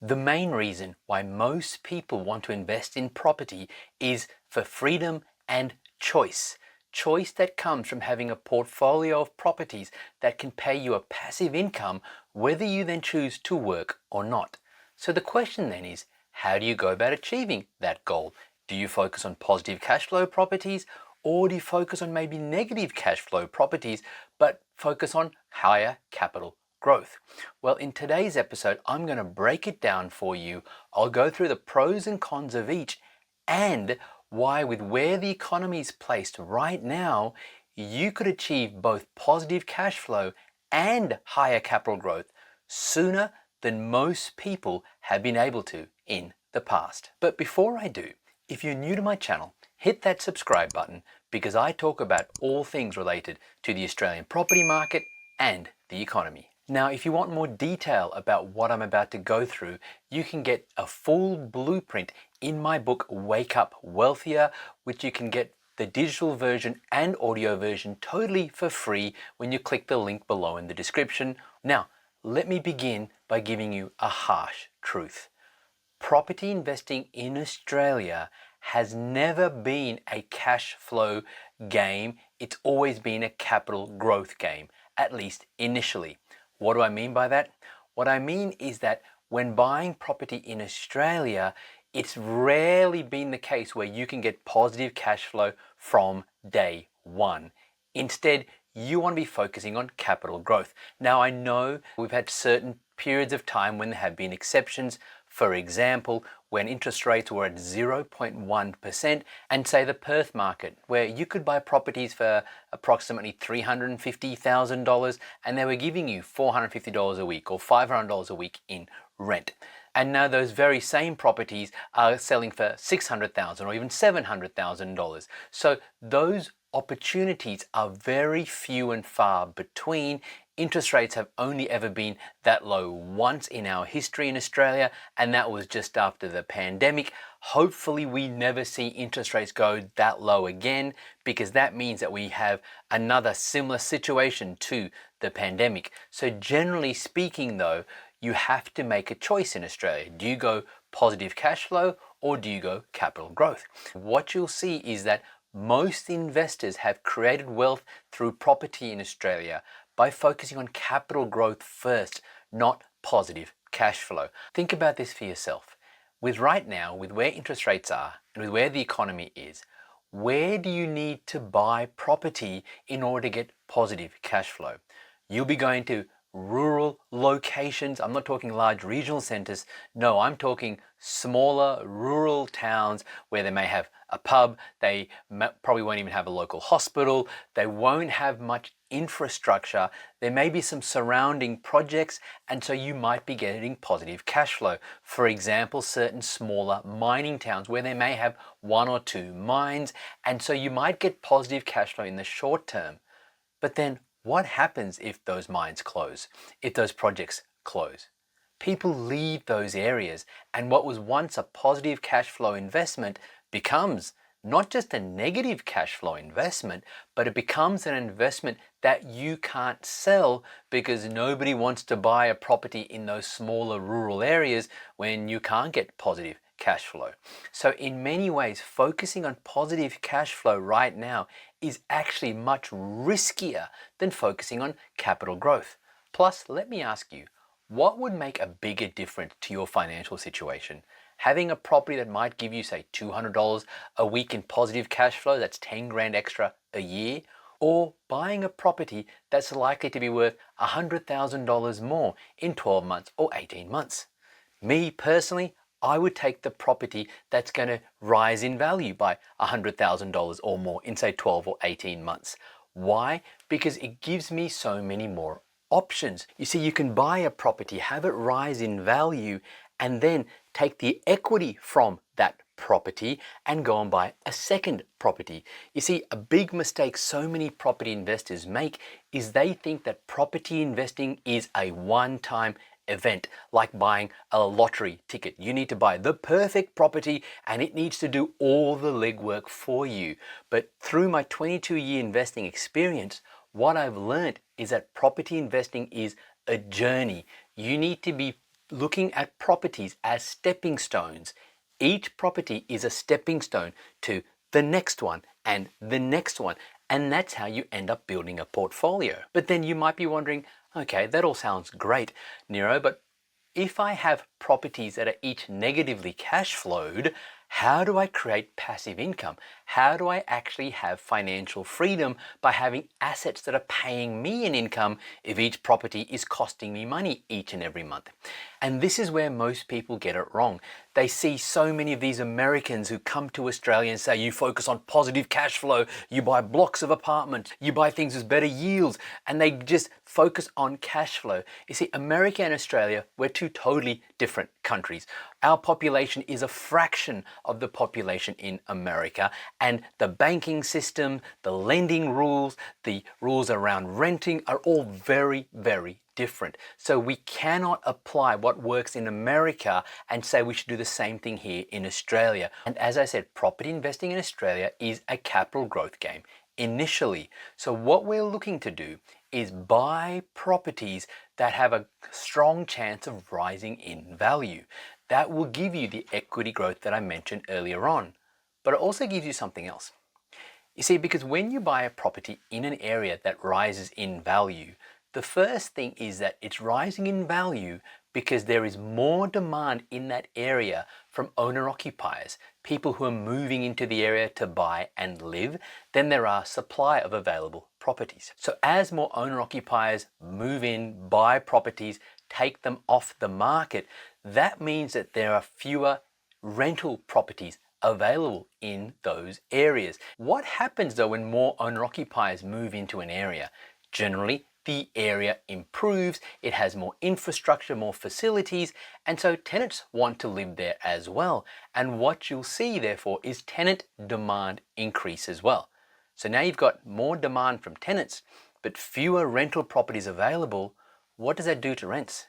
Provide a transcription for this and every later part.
The main reason why most people want to invest in property is for freedom and choice. Choice that comes from having a portfolio of properties that can pay you a passive income, whether you then choose to work or not. So the question then is, how do you go about achieving that goal? Do you focus on positive cash flow properties, or do you focus on maybe negative cash flow properties, but focus on higher capital growth? Well, in today's episode, I'm going to break it down for you. I'll go through the pros and cons of each and why, with where the economy is placed right now, you could achieve both positive cash flow and higher capital growth sooner than most people have been able to in the past. But before I do, if you're new to my channel, hit that subscribe button because I talk about all things related to the Australian property market and the economy. Now, if you want more detail about what I'm about to go through, you can get a full blueprint in my book, Wake Up Wealthier, which you can get the digital version and audio version totally for free when you click the link below in the description. Now, let me begin by giving you a harsh truth. Property investing in Australia has never been a cash flow game. It's always been a capital growth game, at least initially. What do I mean by that? What I mean is that when buying property in Australia, it's rarely been the case where you can get positive cash flow from day one. Instead, you want to be focusing on capital growth. Now, I know we've had certain periods of time when there have been exceptions. For example, when interest rates were at 0.1% and say the Perth market, where you could buy properties for approximately $350,000 and they were giving you $450 a week or $500 a week in rent. And now those very same properties are selling for $600,000 or even $700,000. So those opportunities are very few and far between. Interest rates have only ever been that low once in our history in Australia, and that was just after the pandemic. Hopefully we never see interest rates go that low again, because that means that we have another similar situation to the pandemic. So generally speaking though, you have to make a choice in Australia. Do you go positive cash flow or do you go capital growth? What you'll see is that most investors have created wealth through property in Australia by focusing on capital growth first, not positive cash flow. Think about this for yourself. With right now, with where interest rates are and with where the economy is, where do you need to buy property in order to get positive cash flow? You'll be going to rural locations. I'm not talking large regional centers. No, I'm talking smaller rural towns where they may have a pub. They probably won't even have a local hospital. They won't have much infrastructure. There may be some surrounding projects, and so you might be getting positive cash flow. For example, certain smaller mining towns where they may have one or two mines, and so you might get positive cash flow in the short term. But then what happens if those mines close, if those projects close? People leave those areas, and what was once a positive cash flow investment becomes not just a negative cash flow investment, but it becomes an investment that you can't sell because nobody wants to buy a property in those smaller rural areas when you can't get positive cash flow. So in many ways, focusing on positive cash flow right now is actually much riskier than focusing on capital growth. Plus, let me ask you, what would make a bigger difference to your financial situation? Having a property that might give you, say, $200 a week in positive cash flow, that's 10 grand extra a year, or buying a property that's likely to be worth $100,000 more in 12 months or 18 months? Me personally, I would take the property that's going to rise in value by $100,000 or more in, say, 12 or 18 months. Why? Because it gives me so many more options. You see, you can buy a property, have it rise in value, and then take the equity from that property and go and buy a second property. You see, a big mistake so many property investors make is they think that property investing is a one-time event, like buying a lottery ticket. You need to buy the perfect property and it needs to do all the legwork for you. But through my 22-year investing experience, what I've learned is that property investing is a journey. You need to be looking at properties as stepping stones. Each property is a stepping stone to the next one and the next one. And that's how you end up building a portfolio. But then you might be wondering, okay, that all sounds great, Nero, but if I have properties that are each negatively cash flowed, how do I create passive income? How do I actually have financial freedom by having assets that are paying me an income if each property is costing me money each and every month? And this is where most people get it wrong. They see so many of these Americans who come to Australia and say, you focus on positive cash flow, you buy blocks of apartments, you buy things with better yields, and they just focus on cash flow. You see, America and Australia, we're two totally different countries. Our population is a fraction of the population in America, and the banking system, the lending rules, the rules around renting are all very, very different. So we cannot apply what works in America and say we should do the same thing here in Australia. And as I said, property investing in Australia is a capital growth game initially. So what we're looking to do is buy properties that have a strong chance of rising in value. That will give you the equity growth that I mentioned earlier on. But it also gives you something else. You see, because when you buy a property in an area that rises in value, the first thing is that it's rising in value because there is more demand in that area from owner-occupiers, people who are moving into the area to buy and live, than there are supply of available properties. So as more owner-occupiers move in, buy properties, take them off the market, that means that there are fewer rental properties available in those areas. What happens though when more owner-occupiers move into an area? Generally, the area improves, it has more infrastructure, more facilities, and so tenants want to live there as well. And what you'll see, therefore, is tenant demand increase as well. So now you've got more demand from tenants, but fewer rental properties available. What does that do to rents?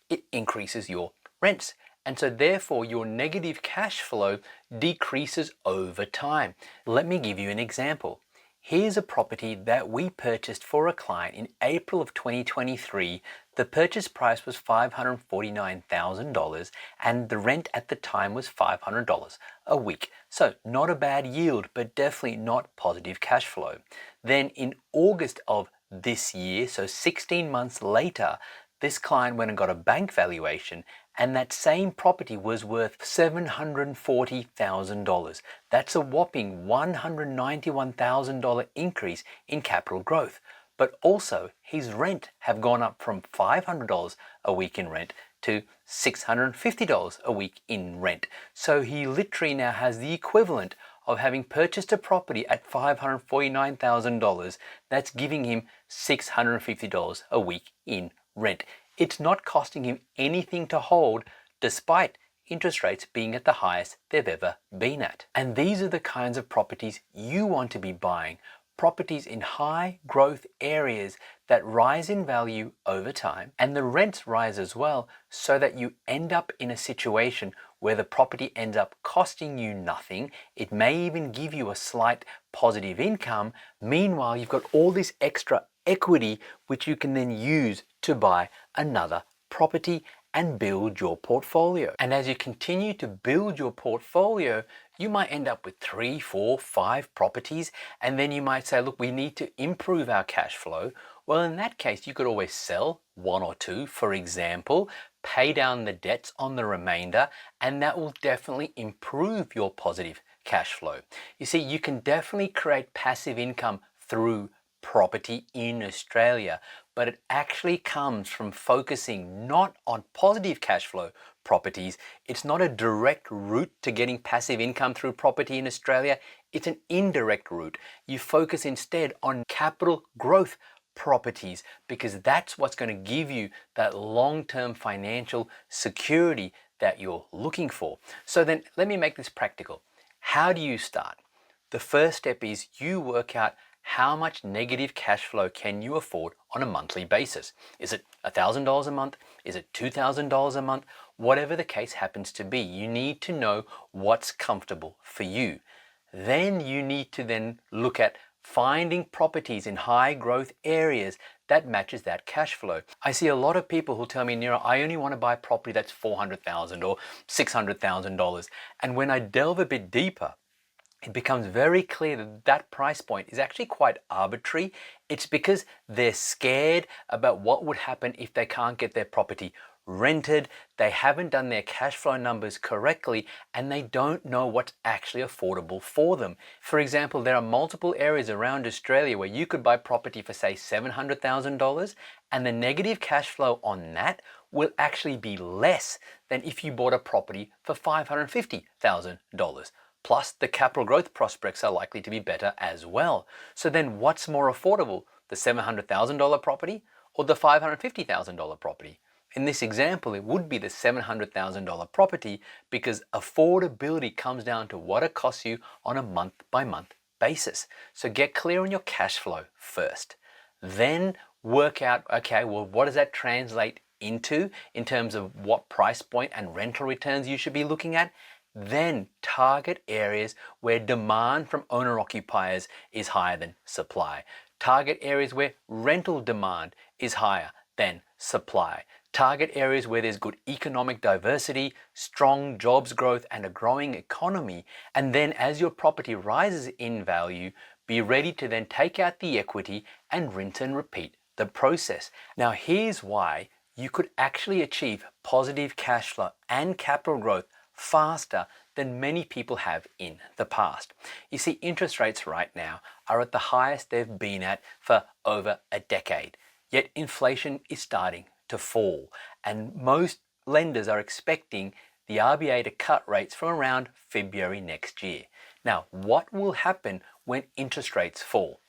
It increases your rents. And so therefore your negative cash flow decreases over time. Let me give you an example. Here's a property that we purchased for a client in April of 2023. The purchase price was $549,000 and the rent at the time was $500 a week. So not a bad yield, but definitely not positive cash flow. Then in August of this year, so 16 months later, this client went and got a bank valuation and that same property was worth $740,000. That's a whopping $191,000 increase in capital growth. But also his rent have gone up from $500 a week in rent to $650 a week in rent. So he literally now has the equivalent of having purchased a property at $549,000 that's giving him $650 a week in rent. It's not costing him anything to hold despite interest rates being at the highest they've ever been at. And these are the kinds of properties you want to be buying. Properties in high growth areas that rise in value over time and the rents rise as well, so that you end up in a situation where the property ends up costing you nothing. It may even give you a slight positive income. Meanwhile, you've got all this extra equity which you can then use to buy another property and build your portfolio. And as you continue to build your portfolio, you might end up with 3, 4, 5 properties, and then you might say, look, we need to improve our cash flow. Well, in that case, you could always sell 1 or 2, for example, pay down the debts on the remainder, and that will definitely improve your positive cash flow. You see, you can definitely create passive income through property in Australia, but it actually comes from focusing not on positive cash flow properties. It's not a direct route to getting passive income through property in Australia. It's an indirect route. You focus instead on capital growth properties because that's what's going to give you that long-term financial security that you're looking for. So then let me make this practical. How do you start? The first step is you work out how much negative cash flow can you afford on a monthly basis. Is it $1,000 a month? Is it $2,000 a month? Whatever the case happens to be, you need to know what's comfortable for you. Then you need to then look at finding properties in high growth areas that matches that cash flow. I see a lot of people who tell me, Nero, I only want to buy property that's $400,000 or $600,000. And when I delve a bit deeper, it becomes very clear that that price point is actually quite arbitrary. It's because they're scared about what would happen if they can't get their property rented, they haven't done their cash flow numbers correctly, and they don't know what's actually affordable for them. For example, there are multiple areas around Australia where you could buy property for say $700,000, and the negative cash flow on that will actually be less than if you bought a property for $550,000. Plus, the capital growth prospects are likely to be better as well. So then what's more affordable, the $700,000 property or the $550,000 property? In this example, it would be the $700,000 property because affordability comes down to what it costs you on a month-by-month basis. So get clear on your cash flow first. Then work out, okay, well, what does that translate into in terms of what price point and rental returns you should be looking at? Then target areas where demand from owner-occupiers is higher than supply. Target areas where rental demand is higher than supply. Target areas where there's good economic diversity, strong jobs growth, and a growing economy. And then as your property rises in value, be ready to then take out the equity and rinse and repeat the process. Now here's why you could actually achieve positive cash flow and capital growth faster than many people have in the past. You see, interest rates right now are at the highest they've been at for over a decade. Yet inflation is starting to fall, and most lenders are expecting the RBA to cut rates from around February next year. Now, what will happen when interest rates fall?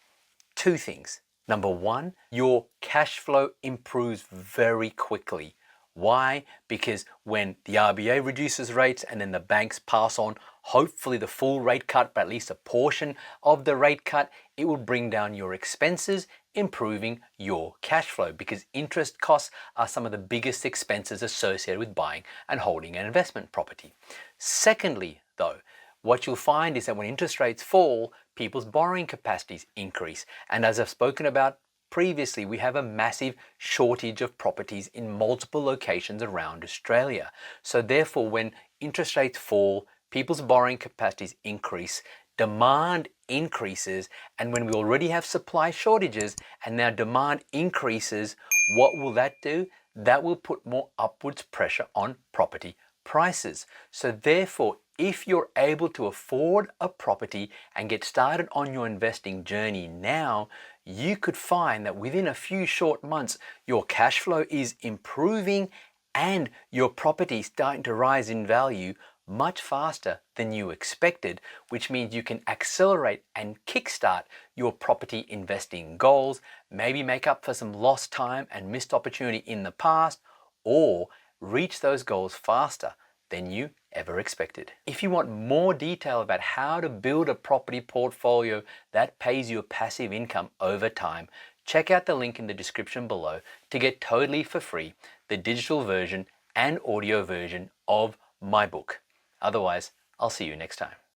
Two things. Number one, your cash flow improves very quickly. Why? Because when the RBA reduces rates and then the banks pass on hopefully the full rate cut, but at least a portion of the rate cut, it will bring down your expenses, improving your cash flow, because interest costs are some of the biggest expenses associated with buying and holding an investment property. Secondly, though, what you'll find is that when interest rates fall, people's borrowing capacities increase. And as I've spoken about previously, we have a massive shortage of properties in multiple locations around Australia. So therefore, when interest rates fall, people's borrowing capacities increase, demand increases, and when we already have supply shortages and now demand increases, what will that do? That will put more upwards pressure on property prices. So therefore, if you're able to afford a property and get started on your investing journey now, you could find that within a few short months, your cash flow is improving and your property is starting to rise in value much faster than you expected, which means you can accelerate and kickstart your property investing goals, maybe make up for some lost time and missed opportunity in the past, or reach those goals faster than you ever expected. If you want more detail about how to build a property portfolio that pays you a passive income over time, check out the link in the description below to get totally for free the digital version and audio version of my book. Otherwise, I'll see you next time.